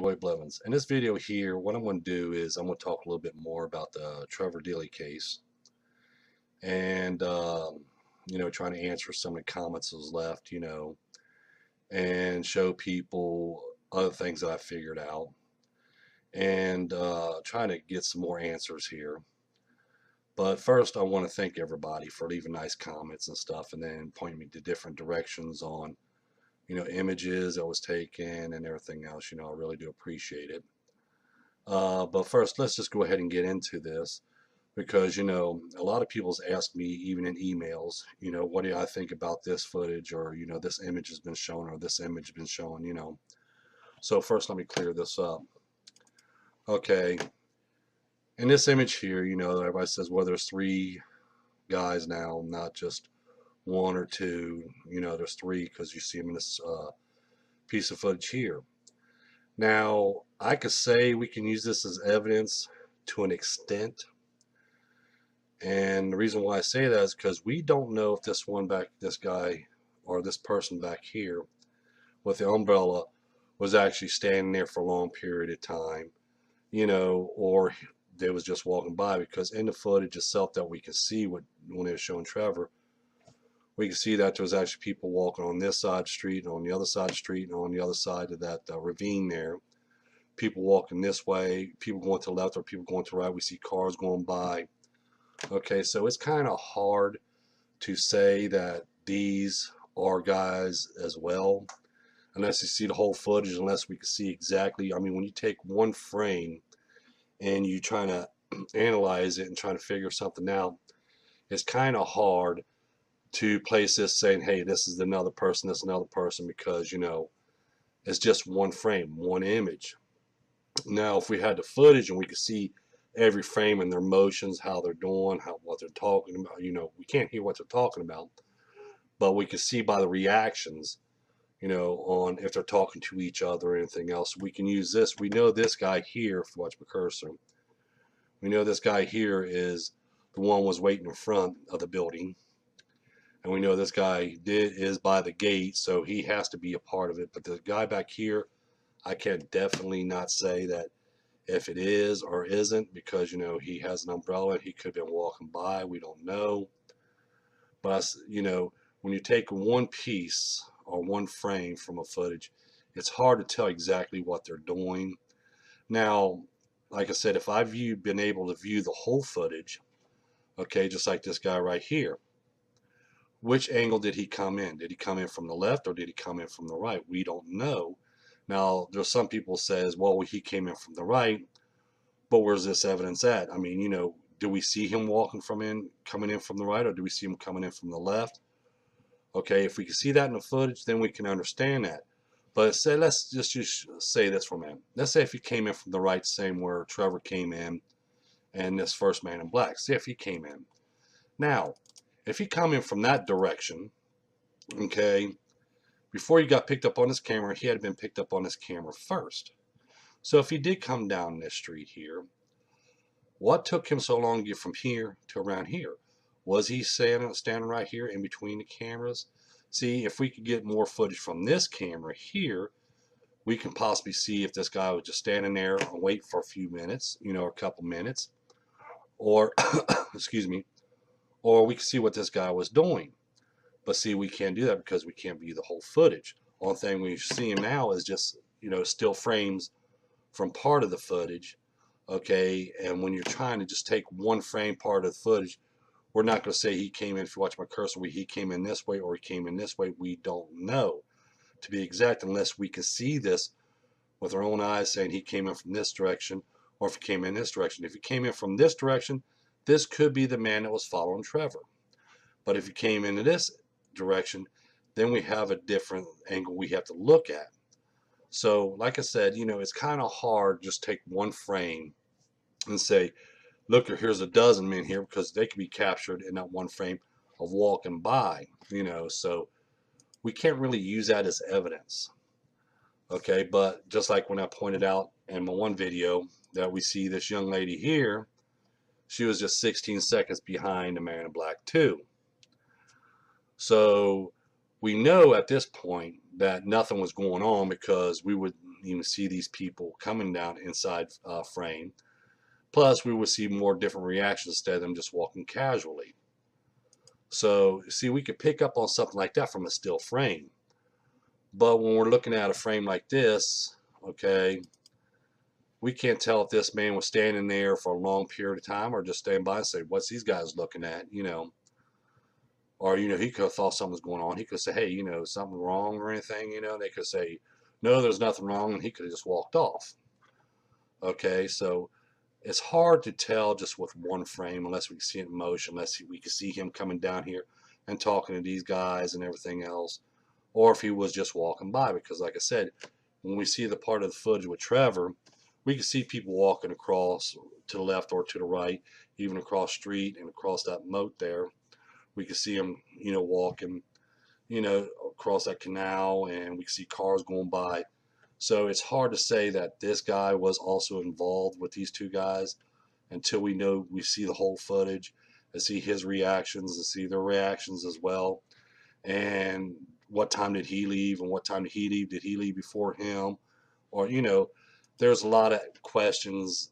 Leroy Blevins. In this video here, what I'm going to do is I'm going to talk a little bit more about the Trevor Deely case and, trying to answer some of the comments that was left, and show people other things that I figured out and trying to get some more answers here. But first, I want to thank everybody for leaving nice comments and stuff and then pointing me to different directions on images that was taken and everything else. I really do appreciate it. But first, let's just go ahead and get into this because, a lot of people's asked me, even in emails, what do I think about this footage, or, this image has been shown, or this image has been shown. So first, let me clear this up. Okay. In this image here, everybody says, well, there's three guys now, not just one or two. There's three because you see them in this piece of footage here. Now, I could say we can use this as evidence to an extent, and the reason why I say that is because we don't know if this guy or this person back here with the umbrella was actually standing there for a long period of time, or they was just walking by, because in the footage itself that we can see when they were showing Trevor, we can see that there was actually people walking on this side of the street and on the other side of the street and on the other side of that ravine there. People walking this way, people going to the left or people going to the right. We see cars going by. Okay, so it's kind of hard to say that these are guys as well, unless you see the whole footage, unless we can see exactly. I mean, when you take one frame and you trying to analyze it and trying to figure something out, it's kind of hard to place this saying, hey, this is another person, this is another person, because it's just one frame, one image. Now, if we had the footage and we could see every frame and their motions, how they're doing, what they're talking about, we can't hear what they're talking about, but we can see by the reactions, on if they're talking to each other or anything else. We can use this. We know this guy here, if you watch my cursor, we know this guy here is the one was waiting in front of the building. And we know this guy is by the gate, so he has to be a part of it. But the guy back here, I can definitely not say that if it is or isn't, because, he has an umbrella. He could have been walking by. We don't know. But, when you take one piece or one frame from a footage, it's hard to tell exactly what they're doing. Now, like I said, if I've been able to view the whole footage, okay, just like this guy right here, which angle did he come in? Did he come in from the left or did he come in from the right? We don't know. Now, there's some people says, well, he came in from the right, but where's this evidence at? I mean, do we see him coming in from the right, or do we see him coming in from the left? Okay, if we can see that in the footage, then we can understand that. But let's just say this for a minute. Let's say if he came in from the right, same where Trevor came in and this first man in black. See if he came in. Now, if he come in from that direction, okay, before he got picked up on his camera, he had been picked up on his camera first. So if he did come down this street here, what took him so long to get from here to around here? Was he standing right here in between the cameras? See, if we could get more footage from this camera here, we can possibly see if this guy was just standing there and wait for a few minutes, a couple minutes, or, excuse me, or we can see what this guy was doing. But see, we can't do that because we can't view the whole footage. Only thing we see him now is just, still frames from part of the footage. Okay, and when you're trying to just take one frame part of the footage, we're not going to say he came in, if you watch my cursor, he came in this way or he came in this way. We don't know, to be exact, unless we can see this with our own eyes, saying he came in from this direction, or if he came in this direction. If he came in from this direction, this could be the man that was following Trevor. But if he came into this direction, then we have a different angle we have to look at. So like I said, it's kind of hard just take one frame and say, look, here's a dozen men here, because they can be captured in that one frame of walking by, so we can't really use that as evidence. Okay, but just like when I pointed out in my one video that we see this young lady here, she was just 16 seconds behind the man in black too. So we know at this point that nothing was going on, because we would, even see these people coming down inside frame. Plus, we would see more different reactions instead of them just walking casually. So, see, we could pick up on something like that from a still frame. But when we're looking at a frame like this, okay, we can't tell if this man was standing there for a long period of time or just standing by and say, what's these guys looking at, Or, he could have thought something was going on. He could say, hey, something wrong or anything, They could say, no, there's nothing wrong, and he could have just walked off. Okay, so it's hard to tell just with one frame unless we can see it in motion, unless we can see him coming down here and talking to these guys and everything else, or if he was just walking by. Because like I said, when we see the part of the footage with Trevor, we can see people walking across to the left or to the right, even across the street and across that moat there. We can see them, walking, across that canal, and we can see cars going by. So it's hard to say that this guy was also involved with these two guys until we see the whole footage and see his reactions and see their reactions as well. And what time did he leave and what time did he leave? Did he leave before him? Or, there's a lot of questions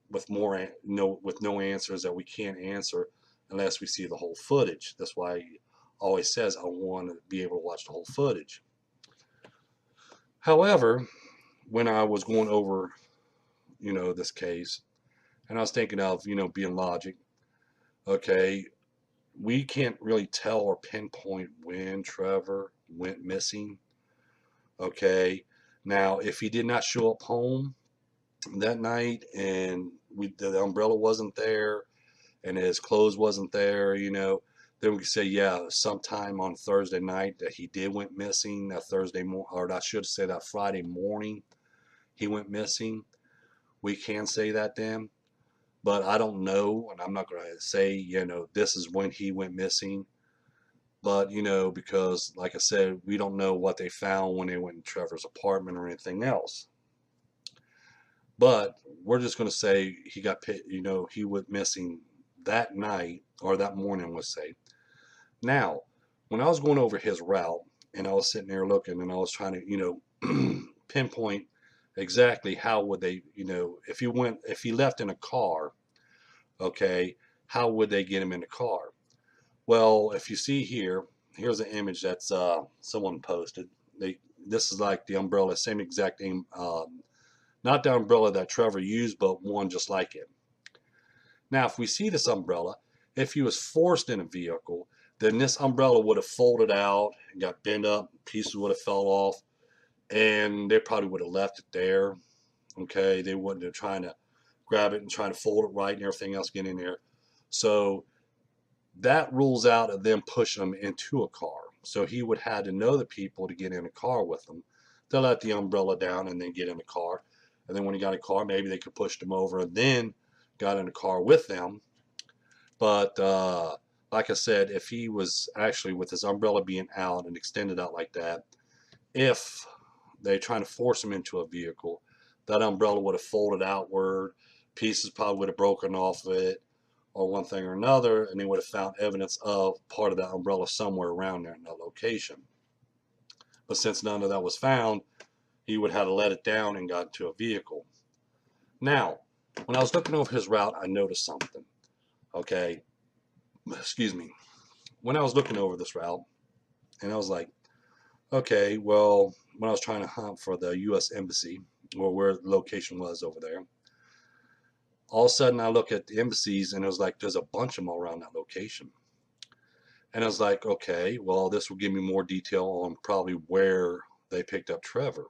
with with no answers that we can't answer unless we see the whole footage. That's why he always says I want to be able to watch the whole footage. However, when I was going over, this case, and I was thinking of, being logic, okay, we can't really tell or pinpoint when Trevor went missing. Okay, now if he did not show up home that night and the umbrella wasn't there and his clothes wasn't there, then we could say, yeah, sometime on Thursday night that he did went missing. That Thursday morning, or I should say that Friday morning, he went missing. We can say that then, but I don't know, and I'm not going to say, this is when he went missing. But, because like I said, we don't know what they found when they went in Trevor's apartment or anything else. But we're just going to say he got, he went missing that night or that morning, let's say. Now, when I was going over his route and I was sitting there looking and I was trying to, pinpoint exactly how would they, if he left in a car, okay, how would they get him in the car? Well, if you see here, here's an image that's someone posted. This is like the umbrella, same exact thing, not the umbrella that Trevor used, but one just like it. Now, if we see this umbrella, if he was forced in a vehicle, then this umbrella would have folded out and got bent up, pieces would have fell off, and they probably would have left it there. Okay, they wouldn't have trying to grab it and trying to fold it right and everything else get in there. So that rules out of them pushing them into a car. So he would have to know the people to get in a car with them. They'll let the umbrella down and then get in the car. And then when he got in a car, maybe they could push them over and then got in a car with them. But like I said, if he was actually with his umbrella being out and extended out like that, if they're trying to force him into a vehicle, that umbrella would have folded outward, pieces probably would have broken off of it, or one thing or another, and they would have found evidence of part of that umbrella somewhere around there in that location. But since none of that was found, he would have to let it down and got into a vehicle. Now, when I was looking over his route, I noticed something. Okay, excuse me. When I was looking over this route, and I was like, okay, well, when I was trying to hunt for the U.S. Embassy, or where the location was over there, all of a sudden I look at the embassies and it was like there's a bunch of them all around that location. And I was like, okay, well, this will give me more detail on probably where they picked up Trevor.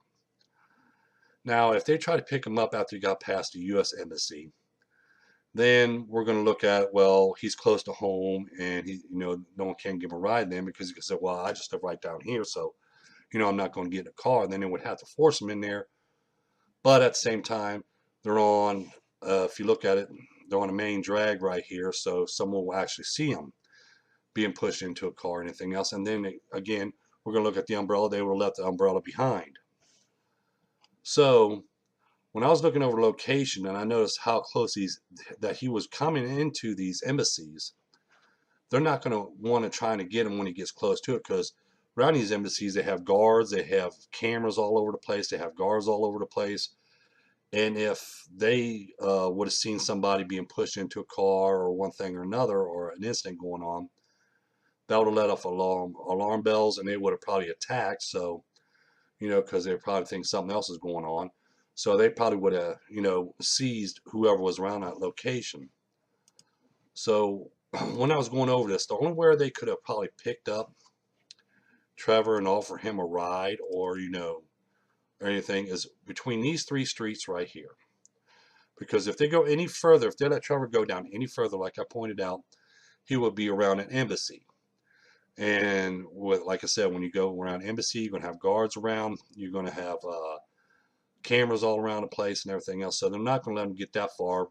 Now, if they try to pick him up after he got past the U.S. Embassy, then we're going to look at, well, he's close to home and he, no one can give him a ride then because he can say, well, I just live right down here, so, I'm not going to get in a car. And then they would have to force him in there. But at the same time, they're on, if you look at it, they're on a main drag right here, so someone will actually see him being pushed into a car or anything else. And then, again, we're going to look at the umbrella. They will left the umbrella behind. So when I was looking over location and I noticed how close that he was coming into these embassies, they're not going to want to try to get him when he gets close to it, because around these embassies, they have guards, they have cameras all over the place, they have guards all over the place. And if they would have seen somebody being pushed into a car or one thing or another, or an incident going on, that would have let off alarm bells, and they would have probably attacked. So, because they probably think something else is going on. So they probably would have, seized whoever was around that location. So when I was going over this, the only where they could have probably picked up Trevor and offer him a ride, or or anything, is between these three streets right here. Because if they go any further, if they let Trevor go down any further, like I pointed out, he would be around an embassy. And like I said, when you go around embassy, you're going to have guards around. You're going to have cameras all around the place and everything else. So they're not going to let them get that far,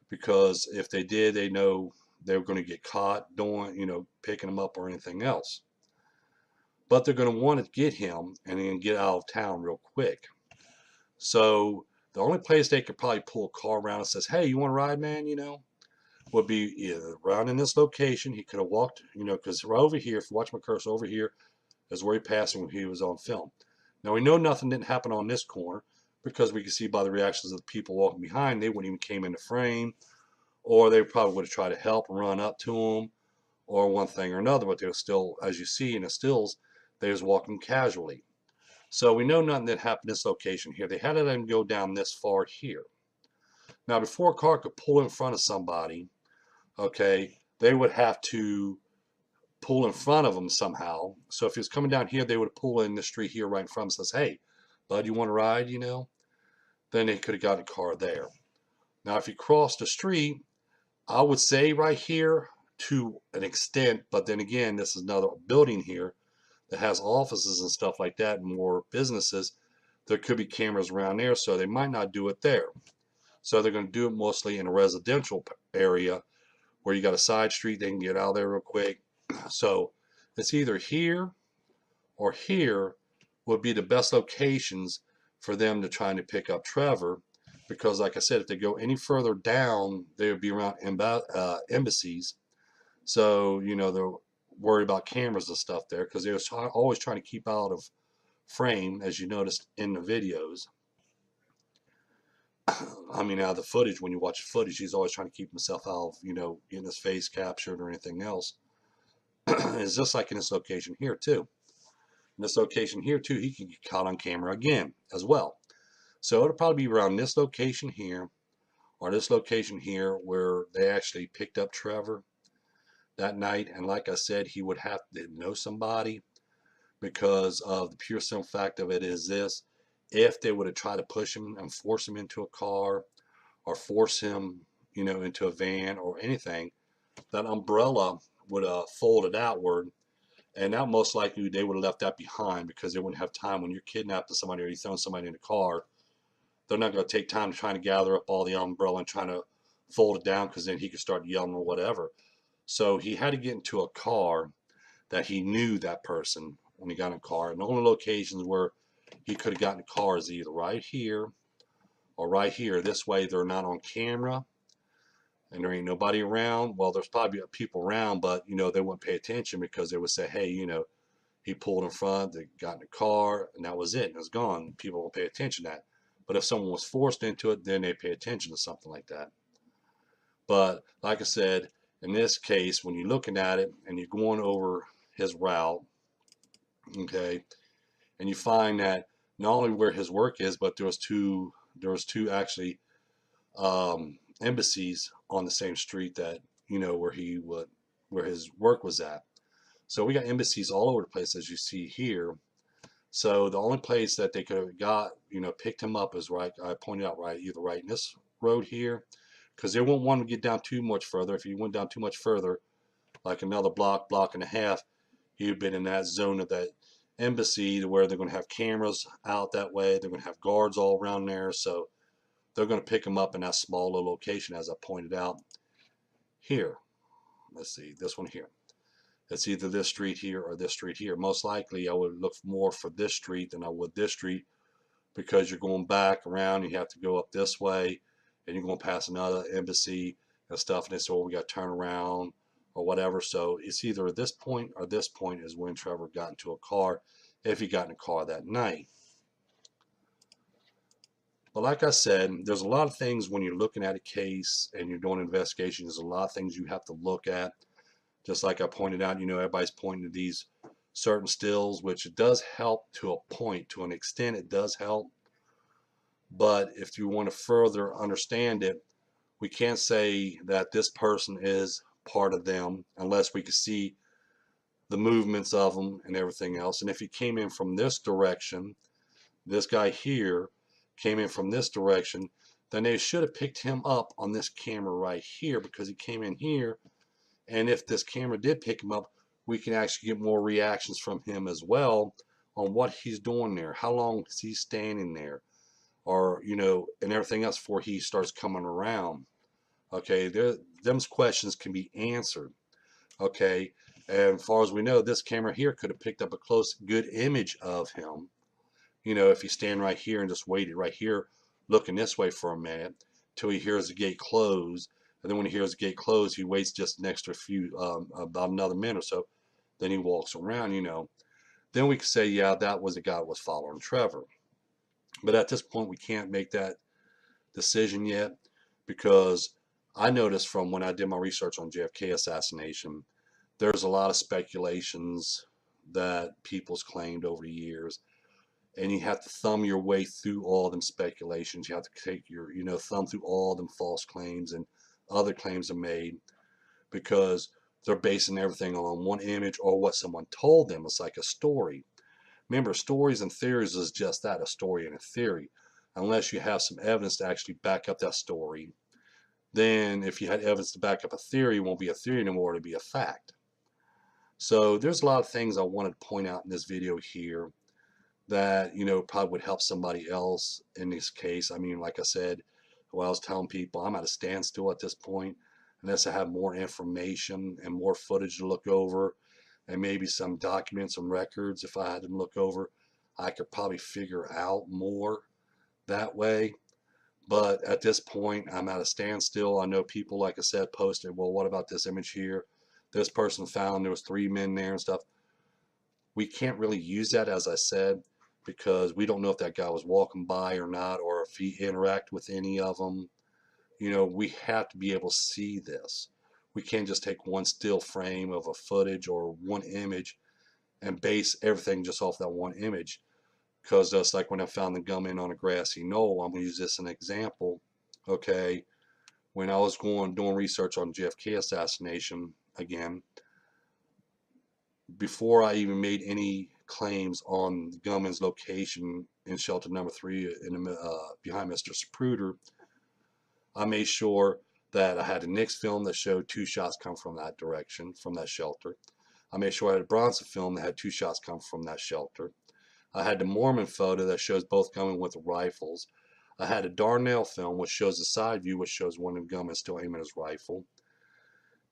because if they did, they know they're going to get caught doing, picking them up or anything else. But they're going to want to get him and then get out of town real quick. So the only place they could probably pull a car around and says, "Hey, you want to ride, man?" Would be either around in this location. He could have walked, because right over here, if you watch my cursor over here, is where he passed when he was on film. Now we know nothing didn't happen on this corner, because we can see by the reactions of the people walking behind, they wouldn't even came into frame, or they probably would have tried to help and run up to him, or one thing or another. But they were still, as you see in the stills, they was walking casually. So we know nothing that happened in this location here. They had to let him go down this far here. Now before a car could pull in front of somebody, okay, they would have to pull in front of them somehow. So if he was coming down here, they would pull in the street here right in front of him and says, "Hey, bud, you want to ride?" Then they could have got a car there. Now, if you cross the street, I would say right here to an extent, but then again, this is another building here that has offices and stuff like that and more businesses. There could be cameras around there, so they might not do it there. So they're going to do it mostly in a residential area where you got a side street, they can get out of there real quick. So it's either here or here would be the best locations for them to try to pick up Trevor, because like I said, if they go any further down, they would be around embassies. So, they're worried about cameras and stuff there, because they're always trying to keep out of frame, as you noticed in the videos. I mean, out of the footage, when you watch the footage, he's always trying to keep himself out of, getting his face captured or anything else. It's just like in this location here, too. In this location here, too, he can get caught on camera again, as well. So it'll probably be around this location here, or this location here, where they actually picked up Trevor that night. And like I said, he would have to know somebody, because of the pure simple fact of it is this: if they would have tried to push him and force him into a car, or force him, into a van or anything, that umbrella would have folded outward, and that most likely they would have left that behind, because they wouldn't have time. When you're kidnapping somebody or you're throwing somebody in a car, they're not going to take time to try to gather up all the umbrella and trying to fold it down, because then he could start yelling or whatever. So he had to get into a car that he knew that person when he got in a car. And the only locations where he could have gotten a car is either right here or right here. This way they're not on camera and there ain't nobody around. Well, there's probably people around, but they wouldn't pay attention, because they would say, "Hey, he pulled in front, they got in the car, and that was it, and it's gone." People won't pay attention to that. But if someone was forced into it, then they pay attention to something like that. But like I said, in this case, when you're looking at it and you're going over his route, okay, and you find that not only where his work is, but there was two actually embassies on the same street that where his work was at. So we got embassies all over the place, as you see here. So the only place that they could have got, picked him up is right, I pointed out, either right in this road here, because they won't want to get down too much further. If he went down too much further, like another block and a half, he would have been in that zone of that embassy, to where they're going to have cameras out that way. They're going to have guards all around there. So they're going to pick him up in that small little location, as I pointed out here. Let's see, this one here. It's either this street here or this street here. Most likely, I would look more for this street than I would this street, because you're going back around. You have to go up this way, and you're going past another embassy and stuff. And they say, "Well, we got to turn around or whatever. So it's either this point or this point is when Trevor got into a car, if he got in a car that night. But like I said, there's a lot of things when you're looking at a case and you're doing an investigation. There's a lot of things you have to look at. Just like I pointed out, everybody's pointing to these certain stills, which it does help to a point, to an extent it does help. But if you want to further understand it, we can't say that this person is part of them unless we can see the movements of them and everything else. And if he came in from this direction, this guy here came in from this direction, then they should have picked him up on this camera right here, because he came in here. And if this camera did pick him up, we can actually get more reactions from him as well on what he's doing there, how long is he standing there, or and everything else before he starts coming around. Okay, them questions can be answered. Okay, and as far as we know, this camera here could have picked up a close, good image of him. If he stand right here and just waited right here, looking this way for a minute, till he hears the gate close, and then when he hears the gate close, he waits just an extra few, about another minute or so, then he walks around. Then we could say, yeah, that was the guy that was following Trevor. But at this point, we can't make that decision yet, because I noticed from when I did my research on JFK assassination, there's a lot of speculations that people's claimed over the years, and you have to thumb your way through all them speculations. You have to take your, thumb through all them false claims and other claims are made, because they're basing everything on one image or what someone told them. It's like a story. Remember, stories and theories is just that, a story and a theory. Unless you have some evidence to actually back up that story, then if you had evidence to back up a theory, it won't be a theory anymore, it'll be a fact. So there's a lot of things I wanted to point out in this video here that probably would help somebody else in this case. I mean, like I said, well, I was telling people, I'm at a standstill at this point unless I have more information and more footage to look over, and maybe some documents and records. If I had them look over, I could probably figure out more that way. But at this point, I'm at a standstill. I know people, like I said, posted, well, what about this image here? This person found there was 3 men there and stuff. We can't really use that, as I said, because we don't know if that guy was walking by or not, or if he interacted with any of them. We have to be able to see this. We can't just take one still frame of a footage or one image and base everything just off that one image. Because just like when I found the gunman on a grassy knoll, I'm going to use this as an example. Okay, when I was doing research on JFK assassination again, before I even made any claims on the gunman's location in shelter number 3 behind Mr. Zapruder, I made sure that I had a Nix film that showed 2 shots come from that direction, from that shelter. I made sure I had a Bronson film that had 2 shots come from that shelter. I had the Mormon photo that shows both gunmen with rifles. I had a Darnell film which shows the side view, which shows one of the gunmen still aiming his rifle.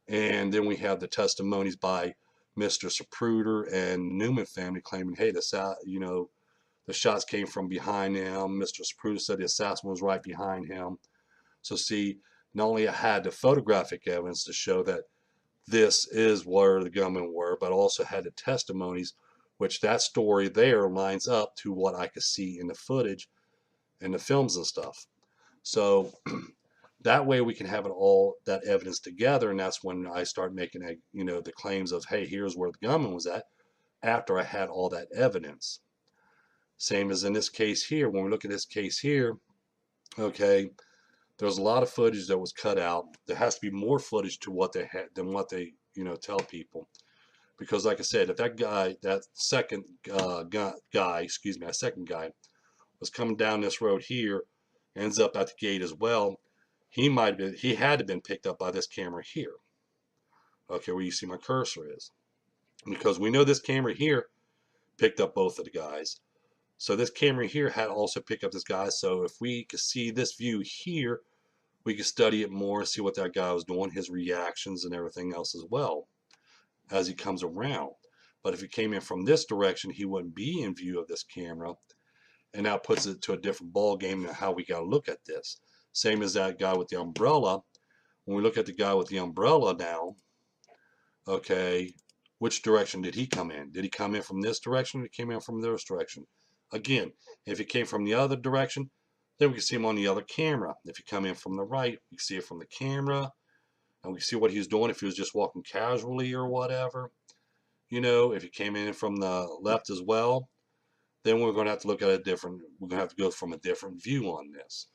And then we have the testimonies by Mr. Zapruder and Newman family claiming, hey, the shots came from behind him. Mr. Zapruder said the assassin was right behind him. So see, not only I had the photographic evidence to show that this is where the gunmen were, but also had the testimonies, which that story there lines up to what I could see in the footage and the films and stuff. So that way we can have it all, that evidence together, and that's when I start making the claims of, hey, here's where the gunman was at, after I had all that evidence. Same as in this case here. When we look at this case here, okay, there's a lot of footage that was cut out. There has to be more footage to what they had than what they tell people. Because like I said, if that guy, that second that second guy was coming down this road here, ends up at the gate as well, he had to have been picked up by this camera here. Okay, where you see my cursor is. Because we know this camera here picked up both of the guys. So this camera here had also picked up this guy. So if we could see this view here, we could study it more, see what that guy was doing, his reactions and everything else as well as he comes around. But if he came in from this direction, he wouldn't be in view of this camera, and that puts it to a different ball game than how we got to look at this. Same as that guy with the umbrella. When we look at the guy with the umbrella now, Okay, which direction did he come in? Did he come in from this direction or did he came in from this direction? Again, if he came from the other direction, then we can see him on the other camera. If he come in from the right, we can see it from the camera, and we can see what he was doing if he was just walking casually or whatever. If he came in from the left as well, then we're going to have to look at we're going to have to go from a different view on this.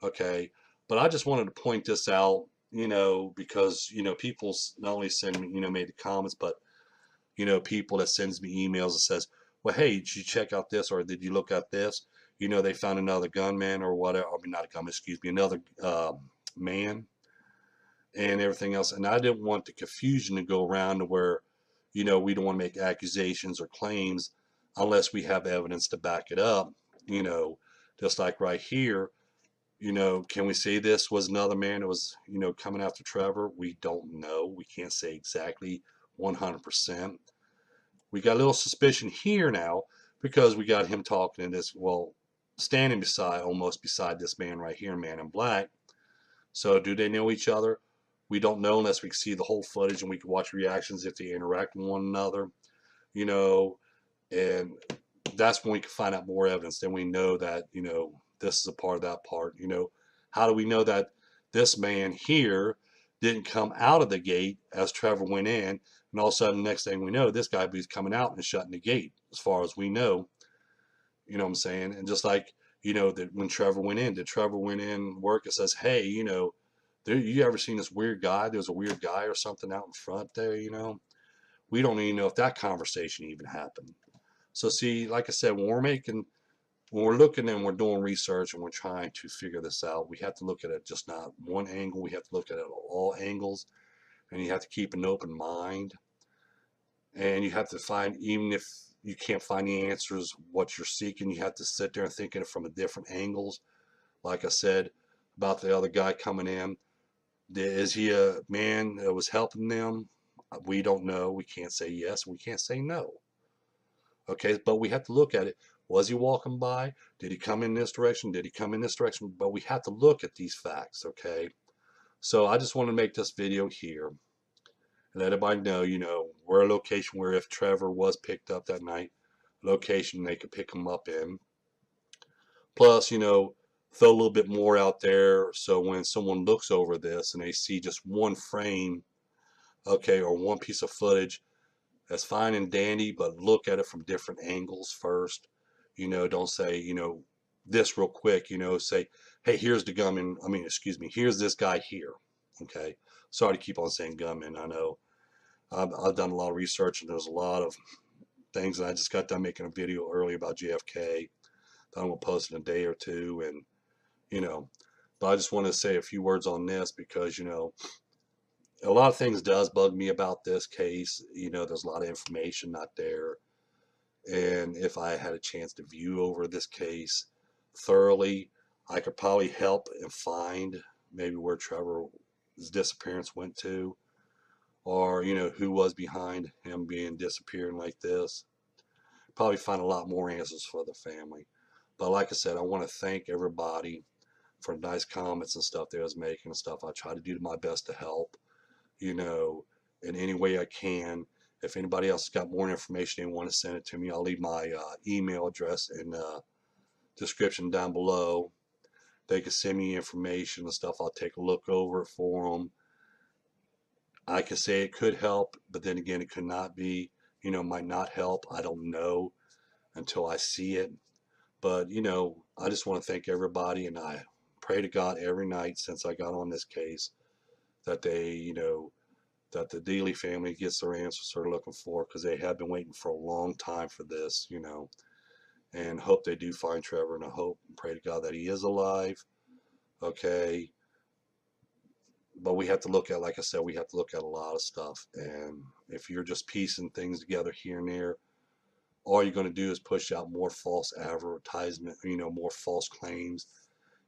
Okay. But I just wanted to point this out, because, people not only send me, made the comments, but, people that sends me emails that says, well, hey, did you check out this or did you look at this? They found another gunman or whatever. I mean, not a gunman, excuse me, another man and everything else. And I didn't want the confusion to go around to where, we don't want to make accusations or claims unless we have evidence to back it up, you know, just like right here. Can we say this was another man that was, coming after Trevor? We don't know. We can't say exactly 100%. We got a little suspicion here now because we got him talking in this, well, standing almost beside this man right here, man in black. So do they know each other? We don't know unless we can see the whole footage and we can watch reactions if they interact with one another, you know, and that's when we can find out more evidence. Then we know that, this is a part of that part. How do we know that this man here didn't come out of the gate as Trevor went in, and all of a sudden, next thing we know, this guy was coming out and shutting the gate, as far as we know. You know what I'm saying? And just like, that when Trevor went in, did Trevor went in work and says, hey, you ever seen this weird guy? There's a weird guy or something out in front there, We don't even know if that conversation even happened. So see, like I said, when we're looking and we're doing research and we're trying to figure this out, we have to look at it just not one angle. We have to look at it at all angles, and you have to keep an open mind. And you have to find, even if you can't find the answers, what you're seeking, you have to sit there and think of it from a different angles. Like I said about the other guy coming in, is he a man that was helping them? We don't know. We can't say yes. We can't say no. Okay, but we have to look at it. Was he walking by? Did he come in this direction? Did he come in this direction? But we have to look at these facts, okay? So I just want to make this video here and let everybody know, we're a location where if Trevor was picked up that night, location they could pick him up in. Plus, throw a little bit more out there so when someone looks over this and they see just one frame, okay, or one piece of footage, that's fine and dandy, but look at it from different angles first. Don't say, this real quick, say, hey, here's the gunman. I mean, excuse me, here's this guy here. Okay. Sorry to keep on saying gunman. I know I've done a lot of research and there's a lot of things, and I just got done making a video earlier about JFK that I'm going to post in a day or two. And, but I just want to say a few words on this because, a lot of things does bug me about this case. There's a lot of information not there. And if I had a chance to view over this case thoroughly, I could probably help and find maybe where Trevor's disappearance went to, or, who was behind him being disappearing like this. Probably find a lot more answers for the family. But like I said, I want to thank everybody for nice comments and stuff they was making and stuff. I try to do my best to help, in any way I can. If anybody else has got more information they want to send it to me, I'll leave my email address in the description down below. They can send me information and stuff. I'll take a look over it for them. I can say it could help, but then again, it could not be. Might not help. I don't know until I see it. But, I just want to thank everybody, and I pray to God every night since I got on this case that that the Deely family gets their answers they're looking for, because they have been waiting for a long time for this, and hope they do find Trevor, and I hope and pray to God that he is alive. Okay. But we have to look at, like I said, we have to look at a lot of stuff. And if you're just piecing things together here and there, all you're going to do is push out more false advertisement, more false claims.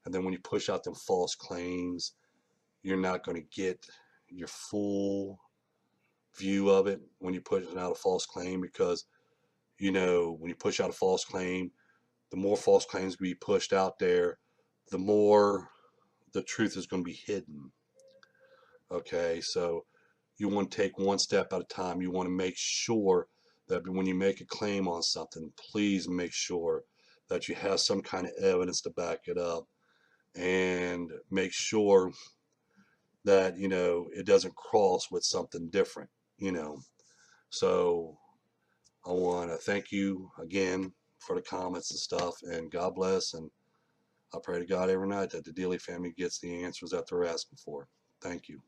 And then when you push out them false claims, you're not going to get your full view of it when you're pushing out a false claim, because when you push out a false claim, the more false claims be pushed out there, the more the truth is going to be hidden. Okay, so you want to take one step at a time. You want to make sure that when you make a claim on something, please make sure that you have some kind of evidence to back it up, and make sure that, you know, it doesn't cross with something different, you know. So I want to thank you again for the comments and stuff, and God bless. And I pray to God every night that the Deely family gets the answers that they're asking for. Thank you.